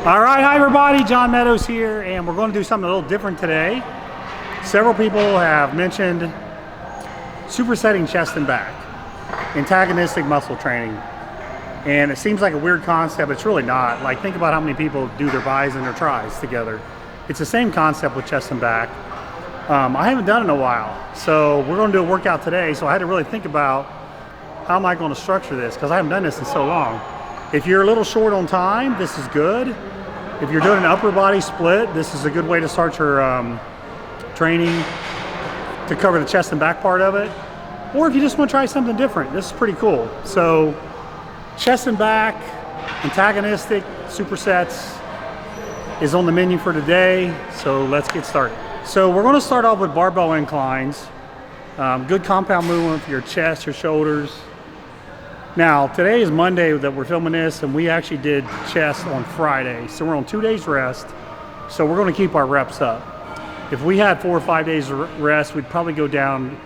All right, hi everybody, John Meadows here, and we're going to do something a little different today. Several people have mentioned supersetting chest and back, antagonistic muscle training, and it seems like a weird concept. It's really not. Like, think about how many people do their bis and their tris together. It's the same concept with chest and back. I haven't done it in a while, so we're going to do a workout today, so I had to really think about how am I going to structure this, because I haven't done this in so long. If you're a little short on time, this is good. If you're doing an upper body split, this is a good way to start your training to cover the chest and back part of it. Or if you just want to try something different, this is pretty cool. So chest and back, antagonistic supersets is on the menu for today. So let's get started. So we're going to start off with barbell inclines. Good compound movement for your chest, your shoulders. Now, today is Monday that we're filming this, and we actually did chest on Friday. So we're on 2 days rest, so we're going to keep our reps up. If we had 4 or 5 days rest, we'd probably go down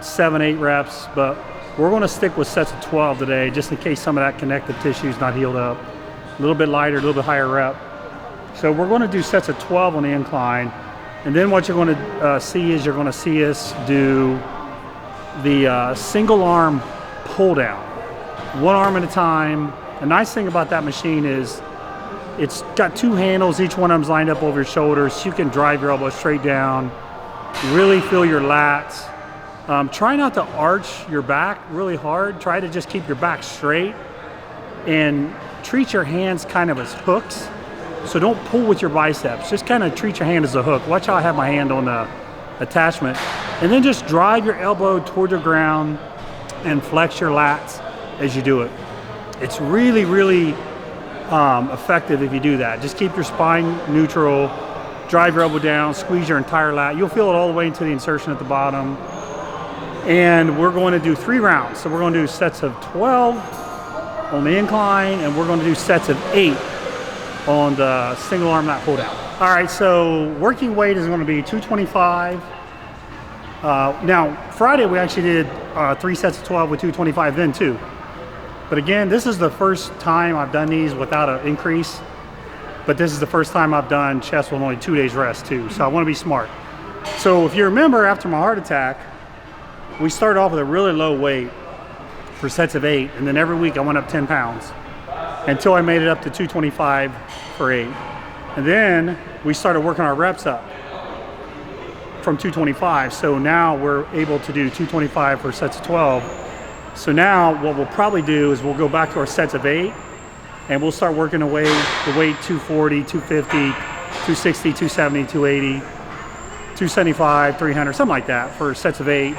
7, 8 reps, but we're going to stick with sets of 12 today, just in case some of that connective tissue is not healed up. A little bit lighter, a little bit higher rep. So we're going to do sets of 12 on the incline, and then what you're going to see is you're going to see us do the single arm pull down. One arm at a time. The nice thing about that machine is it's got 2 handles, each one of them's lined up over your shoulders, so you can drive your elbows straight down, really feel your lats. Try not to arch your back really hard. Try to just keep your back straight and treat your hands kind of as hooks. So don't pull with your biceps, just kind of treat your hand as a hook. Watch how I have my hand on the attachment. And then just drive your elbow toward the ground and flex your lats as you do it. It's really, really effective if you do that. Just keep your spine neutral, drive your elbow down, squeeze your entire lat. You'll feel it all the way into the insertion at the bottom. And we're going to do 3 rounds. So we're going to do sets of 12 on the incline, and we're going to do sets of 8 on the single arm lat pull down. All right, so working weight is going to be 225. Now, Friday we actually did 3 sets of 12 with 225 then too. But again, this is the first time I've done these without an increase. But this is the first time I've done chest with only 2 days rest too. So I want to be smart. So if you remember, after my heart attack, we started off with a really low weight for sets of 8. And then every week I went up 10 pounds until I made it up to 225 for 8. And then we started working our reps up from 225. So now we're able to do 225 for sets of 12. So now what we'll probably do is we'll go back to our sets of 8, and we'll start working away the weight 240, 250, 260, 270, 280, 275, 300, something like that for sets of 8.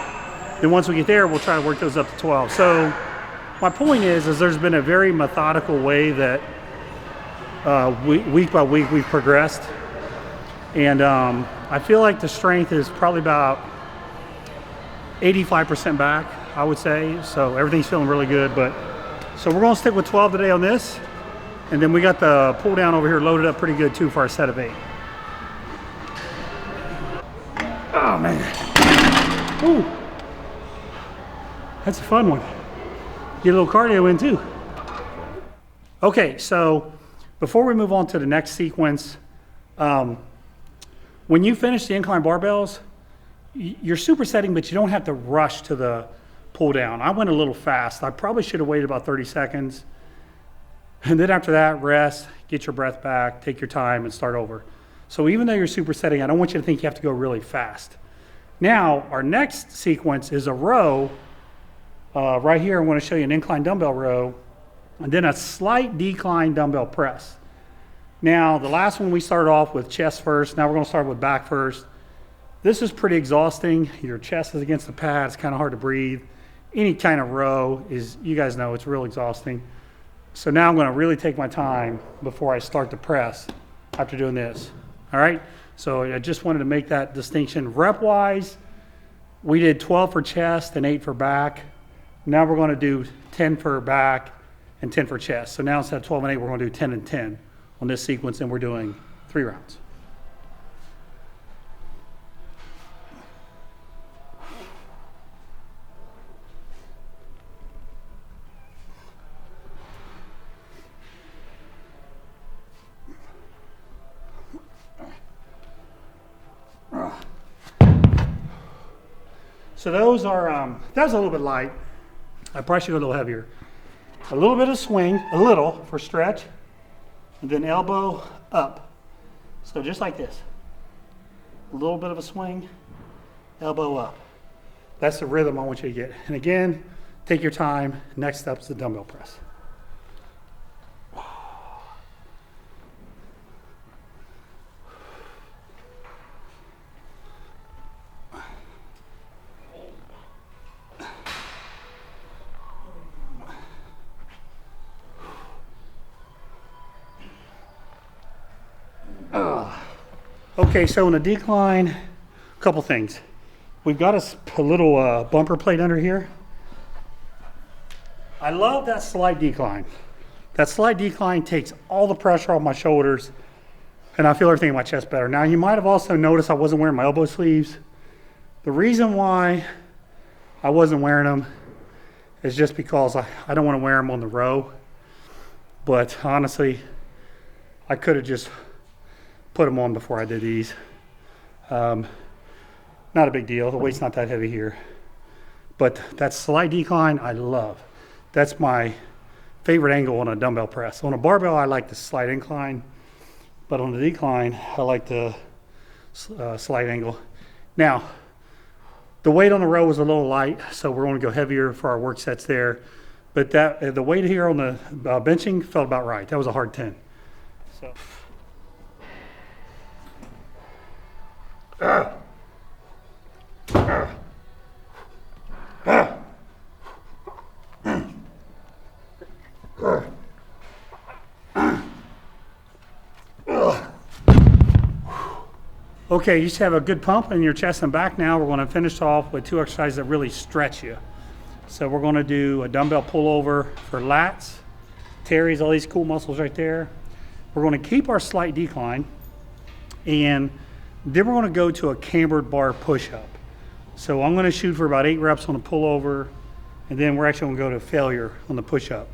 Then once we get there, we'll try to work those up to 12. So my point is there's been a very methodical way that week by week we've progressed. And I feel like the strength is probably about 85% back, I would say. So everything's feeling really good. But so we're going to stick with 12 today on this. And then we got the pull down over here loaded up pretty good too for our set of 8. Oh man. Ooh. That's a fun one. Get a little cardio in too. Okay, so before we move on to the next sequence, when you finish the incline barbells, you're supersetting, but you don't have to rush to the pull down. I went a little fast. I probably should have waited about 30 seconds. And then after that, rest, get your breath back, take your time, and start over. So even though you're supersetting, I don't want you to think you have to go really fast. Now, our next sequence is a row. Right here, I want to show you an incline dumbbell row, and then a slight decline dumbbell press. Now, the last one we started off with chest first. Now we're going to start with back first. This is pretty exhausting. Your chest is against the pad. It's kind of hard to breathe. Any kind of row is, you guys know, it's real exhausting. So now I'm going to really take my time before I start the press after doing this. All right? So I just wanted to make that distinction. Rep-wise, we did 12 for chest and 8 for back. Now we're going to do 10 for back and 10 for chest. So now instead of 12 and 8, we're going to do 10 and 10 on this sequence, and we're doing 3 rounds. So those are, that was a little bit light. I probably should go a little heavier. A little bit of swing, a little for stretch, and then elbow up. So just like this. A little bit of a swing, elbow up. That's the rhythm I want you to get. And again, take your time. Next up is the dumbbell press. Okay, so in the decline, a couple things. We've got a little bumper plate under here. I love that slight decline. That slight decline takes all the pressure off my shoulders, and I feel everything in my chest better. Now, you might have also noticed I wasn't wearing my elbow sleeves. The reason why I wasn't wearing them is just because I don't want to wear them on the row. But honestly, I could have just put them on before I did these. Not a big deal. The weight's not that heavy here. But that slight decline, I love. That's my favorite angle on a dumbbell press. On a barbell, I like the slight incline. But on the decline, I like the slight angle. Now, the weight on the row was a little light, so we're going to go heavier for our work sets there. But the weight here on the benching felt about right. That was a hard 10. So. Okay, you just have a good pump in your chest and back. Now we're going to finish off with two exercises that really stretch you. So we're going to do a dumbbell pullover for lats, teres, all these cool muscles right there. We're going to keep our slight decline, and then we're going to go to a cambered bar push-up. So I'm going to shoot for about 8 reps on the pullover, and then we're actually going to go to failure on the push-up.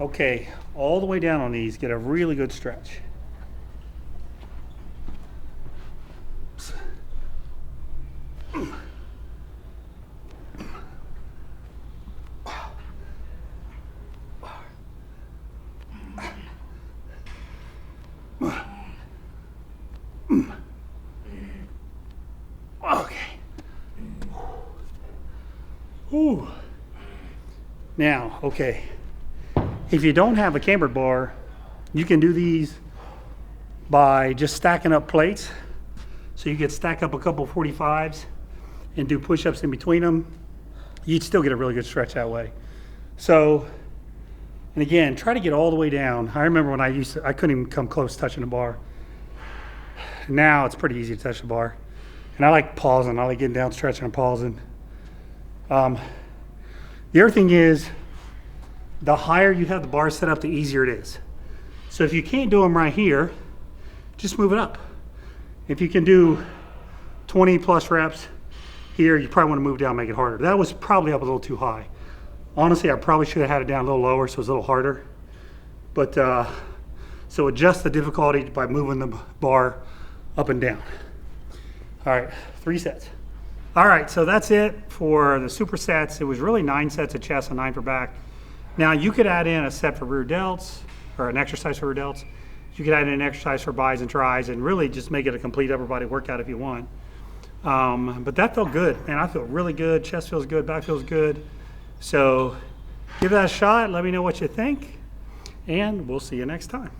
Okay, all the way down on these, get a really good stretch. Okay. Ooh. Now, okay. If you don't have a cambered bar, you can do these by just stacking up plates. So you could stack up a couple 45s and do push-ups in between them. You'd still get a really good stretch that way. So, and again, try to get all the way down. I remember when I couldn't even come close touching the bar. Now it's pretty easy to touch the bar. And I like pausing. I like getting down, stretching and pausing. The other thing is, the higher you have the bar set up, the easier it is. So if you can't do them right here, just move it up. If you can do 20 plus reps here, you probably want to move down, make it harder. That was probably up a little too high. Honestly, I probably should have had it down a little lower so it was a little harder. But so adjust the difficulty by moving the bar up and down. All right, 3 sets. All right, so that's it for the supersets. It was really 9 sets of chest and 9 for back. Now you could add in a set for rear delts, or an exercise for rear delts. You could add in an exercise for bis and tris, and really just make it a complete upper body workout if you want. But that felt good, man. I feel really good. Chest feels good, back feels good. So give that a shot. Let me know what you think, and we'll see you next time.